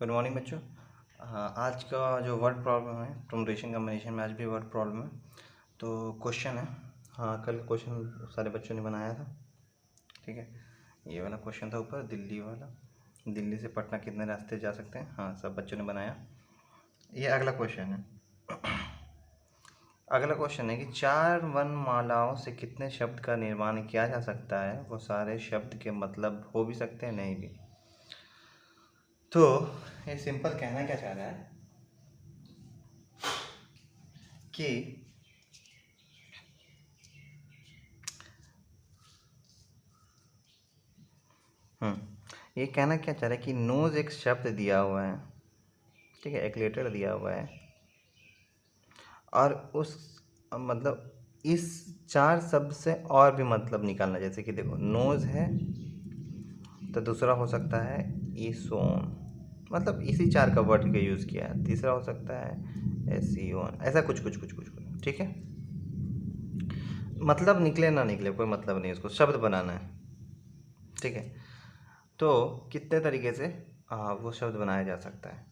Good morning बच्चों। हाँ, आज का जो वर्ड प्रॉब्लम है ट्रांजिशन कॉम्बिनेशन में आज भी वर्ड प्रॉब्लम है। तो क्वेश्चन है, हाँ कल क्वेश्चन सारे बच्चों ने बनाया था, ठीक है। ये वाला क्वेश्चन था ऊपर, दिल्ली वाला, दिल्ली से पटना कितने रास्ते जा सकते हैं, हाँ सब बच्चों ने बनाया। ये अगला क्वेश्चन है। अगला क्वेश्चन है कि 4 वर्णमालाओं से कितने शब्द का निर्माण किया जा सकता है, वो सारे शब्द के मतलब हो भी सकते हैं नहीं भी। तो ये सिंपल कहना क्या चाह रहा है कि ये कहना क्या चाह रहा है कि नोज एक शब्द दिया हुआ है, ठीक है, एक लेटर दिया हुआ है, और उस मतलब इस 4 शब्द से और भी मतलब निकालना। जैसे कि देखो, नोज है तो दूसरा हो सकता है ईसोन, मतलब इसी 4 का वर्ड का यूज़ किया है। तीसरा हो सकता है एसीओन, ऐसा कुछ कुछ कुछ कुछ कुछ, ठीक है। मतलब निकले ना निकले कोई मतलब नहीं, उसको शब्द बनाना है, ठीक है। तो कितने तरीके से वो शब्द बनाया जा सकता है।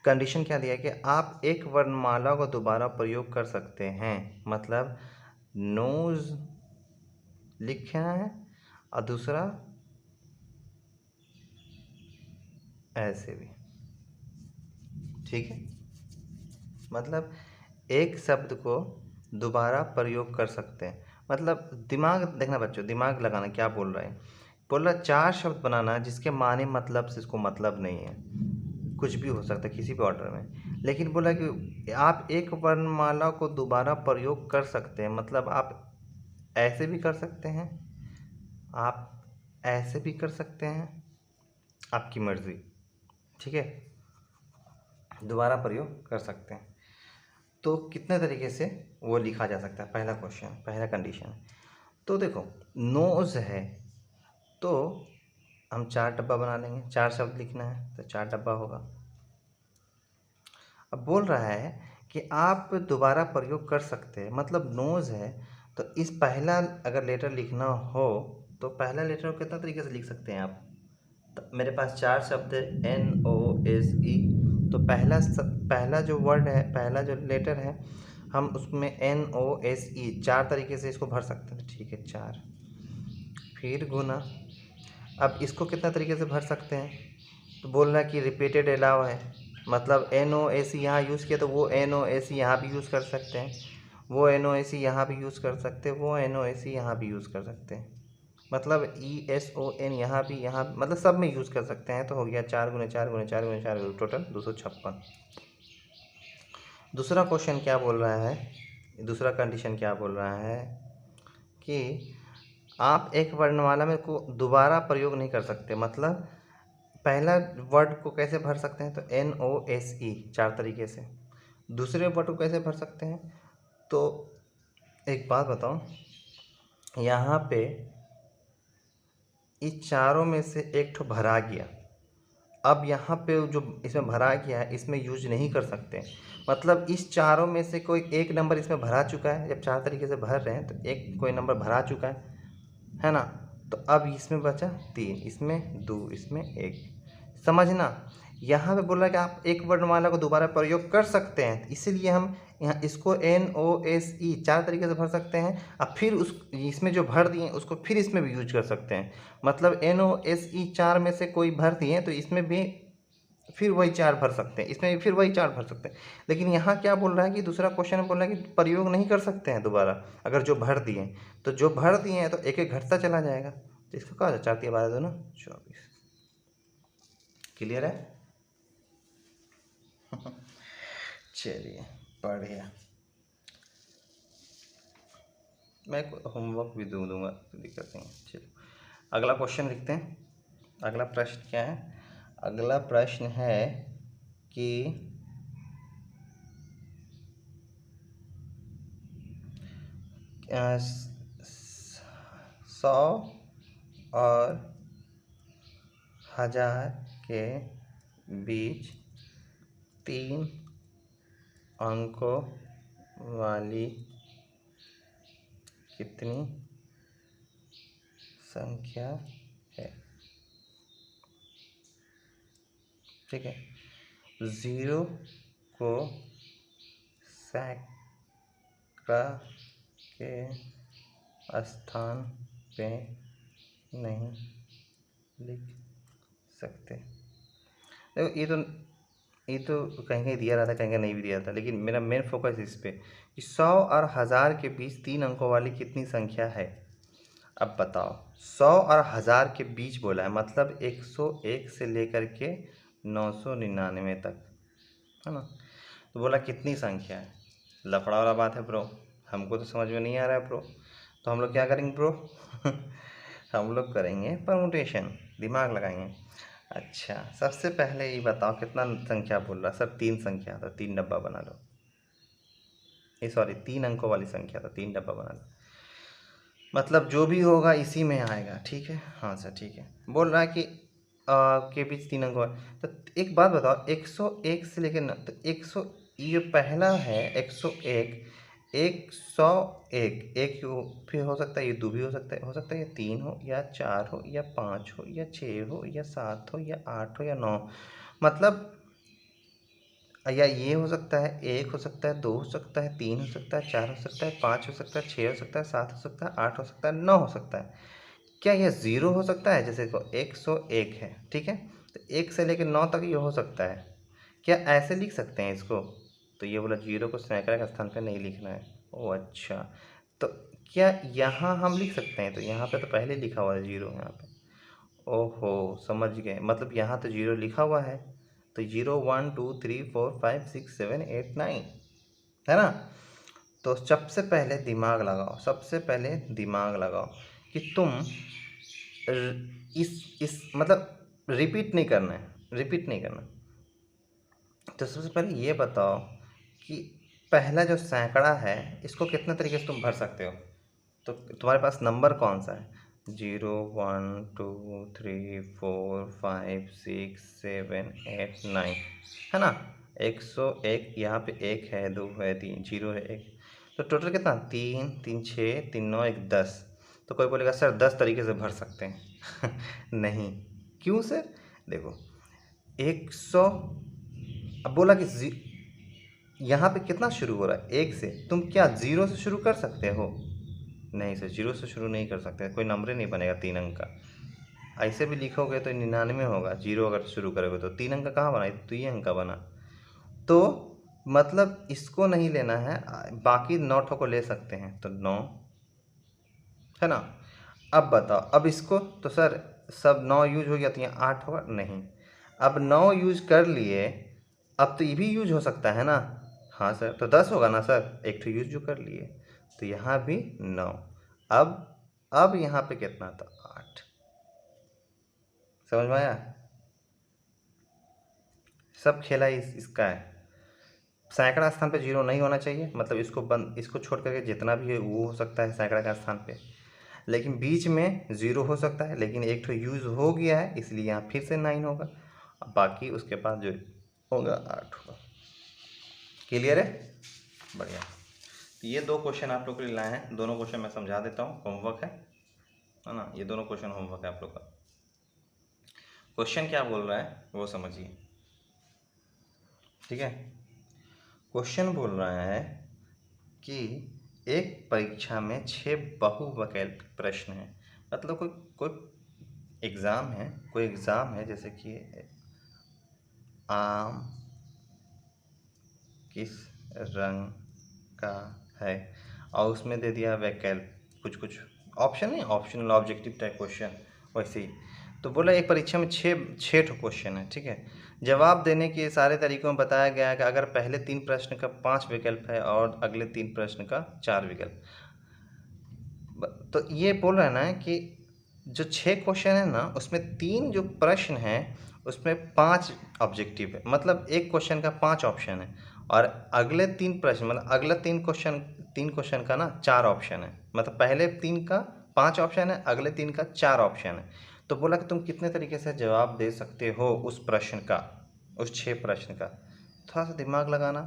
कंडीशन क्या दिया है कि आप एक वर्णमाला को दोबारा प्रयोग कर सकते हैं, मतलब नोज लिखना है और दूसरा ऐसे भी, ठीक है। मतलब एक शब्द को दोबारा प्रयोग कर सकते हैं, मतलब दिमाग देखना बच्चों, दिमाग लगाना। क्या बोल रहे हैं, बोल रहा 4 शब्द बनाना जिसके माने मतलब से इसको मतलब नहीं है, कुछ भी हो सकता है किसी भी ऑर्डर में। लेकिन बोला कि आप एक वर्णमाला को दोबारा प्रयोग कर सकते हैं, मतलब आप ऐसे भी कर सकते हैं, आप ऐसे भी कर सकते हैं, आपकी मर्ज़ी, ठीक है, दोबारा प्रयोग कर सकते हैं। तो कितने तरीके से वो लिखा जा सकता है, पहला क्वेश्चन, पहला कंडीशन। तो देखो, नोज है तो हम 4 डब्बा बना लेंगे, 4 शब्द लिखना है तो 4 डब्बा होगा। अब बोल रहा है कि आप दोबारा प्रयोग कर सकते हैं, मतलब नोज है तो इस पहला अगर लेटर लिखना हो तो पहला लेटर को कितना तरीके से लिख सकते हैं आप। तो मेरे पास 4 शब्द है, NOSE, तो पहला जो वर्ड है, पहला जो लेटर है, हम उसमें NOSE 4 तरीके से इसको भर सकते हैं, ठीक है 4। फिर गुना, अब इसको कितना तरीके से भर सकते हैं, तो बोलना कि रिपीटेड अलाउ है, मतलब NOSE यहाँ यूज़ किया तो वो NOSE यहाँ भी यूज़ कर सकते हैं, वो NOSE यहाँ भी यूज़ कर सकते हैं, वो NOSE यहाँ भी यूज़ कर सकते हैं, मतलब ESON यहाँ भी, यहाँ मतलब सब में यूज़ कर सकते हैं। तो हो गया 4 गुने 4 गुने 4 गुने 4 टोटल 256। दूसरा क्वेश्चन क्या बोल रहा है, दूसरा कंडीशन क्या बोल रहा है कि आप एक वर्णमाला में को दोबारा प्रयोग नहीं कर सकते, मतलब पहला वर्ड को कैसे भर सकते हैं, तो NOSE 4 तरीके से। दूसरे वर्ड को कैसे भर सकते हैं, तो एक बात बताओ, यहाँ पे इस चारों में से एक ठो भरा गया, अब यहाँ पे जो इसमें भरा गया है इसमें यूज नहीं कर सकते, मतलब इस चारों में से कोई एक नंबर इसमें भरा चुका है। जब 4 तरीके से भर रहे हैं तो एक कोई नंबर भरा चुका है ना। तो अब इसमें बचा 3, इसमें 2, इसमें 1, समझना। यहाँ पे बोल रहा है कि आप एक वर्णमाला को दोबारा प्रयोग कर सकते हैं, इसीलिए हम यहाँ इसको NOSE 4 तरीके से भर सकते हैं, और फिर उस इसमें जो भर दिए उसको फिर इसमें भी यूज कर सकते हैं, मतलब NOSE 4 में से कोई भर दिए तो इसमें भी फिर वही 4 भर सकते हैं, इसमें भी फिर वही 4 भर सकते हैं। लेकिन यहाँ क्या बोल रहा है कि दूसरा क्वेश्चन बोल रहा है कि प्रयोग नहीं कर सकते हैं दोबारा, अगर जो भर दिए, तो जो भर दिए हैं तो एक एक घटता चला जाएगा। तो इसको कहा जाए 4 12 2 24। क्लियर है? चलिए बढ़िया, मैं होमवर्क भी दूंगा, कोई दिक्कत नहीं है। चलिए अगला क्वेश्चन लिखते हैं। अगला प्रश्न क्या है, अगला प्रश्न है कि 100 और 1000 के बीच 3 अंकों वाली कितनी संख्या है। ठीक है। 0 को सैकड़ा के स्थान पे नहीं लिख सकते। देखो ये तो कहीं कहीं दिया रहता, कहीं कहीं नहीं भी दिया था, लेकिन मेरा मेन फोकस इस पे कि 100 और 1000 के बीच 3 अंकों वाली कितनी संख्या है। अब बताओ, 100 और 1000 के बीच बोला है, मतलब 101 से लेकर के 999 तक, है ना। तो बोला कितनी संख्या है। लफड़ा वाला बात है ब्रो, हमको तो समझ में नहीं आ रहा है ब्रो। तो हम लोग क्या करेंगे ब्रो हम लोग करेंगे परमुटेशन, दिमाग लगाएंगे। अच्छा, सबसे पहले ये बताओ कितना संख्या बोल रहा। सर 3 संख्या, तो 3 डब्बा बना लो। ये सॉरी 3 अंकों वाली संख्या, तो 3 डब्बा बना लो। मतलब जो भी होगा इसी में आएगा, ठीक है। हाँ सर ठीक है। बोल रहा है कि के बीच 3 अंक और, तो एक बात बताओ, 101 से लेकर न, तो 100, ये पहला है 101, 101, एक फिर हो सकता है ये 2 भी हो सकता है ये 3 हो या 4 हो या 5 हो या 6 हो या 7 हो या 8 हो या 9, मतलब या ये हो सकता है 1 हो सकता है, 2 हो सकता है, 3 हो सकता है, 4 हो सकता है, 5 हो सकता है, 6 हो सकता है, 7 हो सकता है, 8 हो सकता है, 9 हो सकता है। क्या यह 0 हो सकता है? जैसे को 101 है, ठीक है, तो 1 से लेकर 9 तक ये हो सकता है। क्या ऐसे लिख सकते हैं इसको? तो ये बोला 0 को सैकड़े के स्थान पे नहीं लिखना है। ओह अच्छा, तो क्या यहाँ हम लिख सकते हैं? तो यहाँ पे तो पहले लिखा हुआ है 0 यहाँ पे। ओहो समझ गए, मतलब यहाँ तो 0 लिखा हुआ है, तो 0 1 2 3 4 5 6 7 8 9, है ना। तो सबसे पहले दिमाग लगाओ, सबसे पहले दिमाग लगाओ कि तुम इस मतलब रिपीट नहीं करना है, रिपीट नहीं करना। तो सबसे पहले ये बताओ कि पहला जो सैकड़ा है इसको कितने तरीके से तुम भर सकते हो। तो तुम्हारे पास नंबर कौन सा है? 0 1 2 3 4 5 6 7 8 9, है ना। 101, यहाँ पे 1 है, 2 है, 3 0 है, 1, तो टोटल कितना? 3 3 6 3 9 1 10। तो कोई बोलेगा सर 10 तरीके से भर सकते हैं नहीं, क्यों सर? देखो 100, अब बोला कि यहाँ पे कितना शुरू हो रहा है? 1 से। तुम क्या 0 से शुरू कर सकते हो? नहीं सर 0 से शुरू नहीं कर सकते, कोई नंबर ही नहीं बनेगा 3 अंक का। ऐसे भी लिखोगे तो 99 होगा, 0 अगर शुरू करोगे तो 3 अंक का कहाँ बना? तो ये अंक का बना। तो मतलब इसको नहीं लेना है, बाकी 9 ठो को ले सकते हैं, तो 9, है ना। अब बताओ, अब इसको तो सर सब 9 यूज हो गया तो यहाँ 8 होगा, नहीं। अब 9 यूज कर लिए, अब तो ये भी यूज हो सकता है ना। हाँ सर, तो 10 होगा ना सर, एक तो यूज जो कर लिए, तो यहाँ भी 9। अब यहाँ पे कितना था? 8। समझ में आया? सब खेला इसका है। सैकड़ा स्थान पे 0 नहीं होना चाहिए, मतलब इसको छोड़ करके जितना भी है वो हो सकता है सैकड़ा का स्थान पे, लेकिन बीच में 0 हो सकता है, लेकिन एक तो यूज़ हो गया है इसलिए यहाँ फिर से 9 होगा, बाकी उसके पास जो होगा 8 होगा। क्लियर है? बढ़िया। तो ये 2 क्वेश्चन आप लोग के लिए लाए हैं, दोनों क्वेश्चन मैं समझा देता हूँ, होमवर्क है ना। ये दोनों क्वेश्चन होमवर्क है आप लोग का। क्वेश्चन क्या बोल रहा है वो समझिए, ठीक है। क्वेश्चन बोल रहा है कि एक परीक्षा में 6 बहुविकल्प प्रश्न हैं, मतलब कोई एग्ज़ाम है, जैसे कि आम किस रंग का है, और उसमें दे दिया वैकल्प, कुछ ऑप्शन नहीं, ऑप्शनल ऑब्जेक्टिव टाइप क्वेश्चन वैसे ही। तो बोला एक परीक्षा में छः ठो क्वेश्चन है, ठीक है। जवाब देने के सारे तरीकों में बताया गया है कि अगर पहले 3 प्रश्न का 5 विकल्प है और अगले 3 प्रश्न का 4 विकल्प, तो ये बोल रहा है ना कि जो 6 क्वेश्चन है ना उसमें 3 जो प्रश्न हैं उसमें 5 ऑब्जेक्टिव है, मतलब एक क्वेश्चन का 5 ऑप्शन है, और अगले 3 प्रश्न मतलब अगला 3 क्वेश्चन का ना 4 ऑप्शन है, मतलब पहले 3 का 5 ऑप्शन है, अगले 3 का 4 ऑप्शन है। तो बोला कि तुम कितने तरीके से जवाब दे सकते हो उस प्रश्न का, उस 6 प्रश्न का। थोड़ा सा दिमाग लगाना,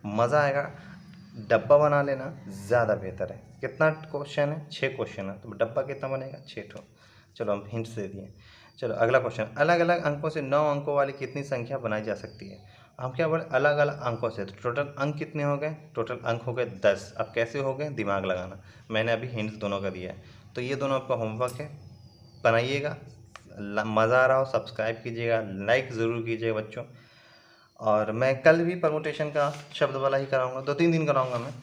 मज़ा आएगा। डब्बा बना लेना ज़्यादा बेहतर है। कितना क्वेश्चन है? 6 क्वेश्चन है, तो डब्बा कितना बनेगा? 6 ठो। चलो हम हिंट्स दे दिए। चलो अगला क्वेश्चन, अलग अलग अंकों से 9 अंकों वाली कितनी संख्या बनाई जा सकती है। हम क्या बोले, अलग अलग अंकों से, तो टोटल अंक कितने हो गए, टोटल अंक हो गए 10। अब कैसे हो गए, दिमाग लगाना, मैंने अभी हिंट्स दोनों का दिया है। तो ये दोनों आपका होमवर्क है, बनाइएगा। मज़ा आ रहा हो सब्सक्राइब कीजिएगा, लाइक ज़रूर कीजिएगा बच्चों। और मैं कल भी परमुटेशन का शब्द वाला ही कराऊंगा, 2-3 दिन कराऊंगा मैं,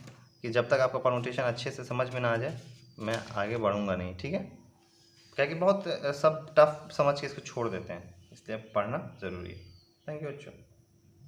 कि जब तक आपका परमुटेशन अच्छे से समझ में ना आ जाए मैं आगे बढ़ूंगा नहीं, ठीक है। क्या कि बहुत सब टफ समझ के इसको छोड़ देते हैं, इसलिए पढ़ना ज़रूरी है। थैंक यू बच्चों।